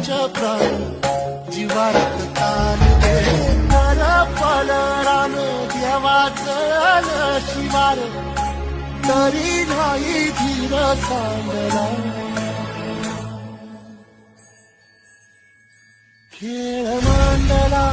पंचप्राण जीवात तान दे कर पलरान देवाचं शिवार तरी नाही धीर सांगला खेळ मांडला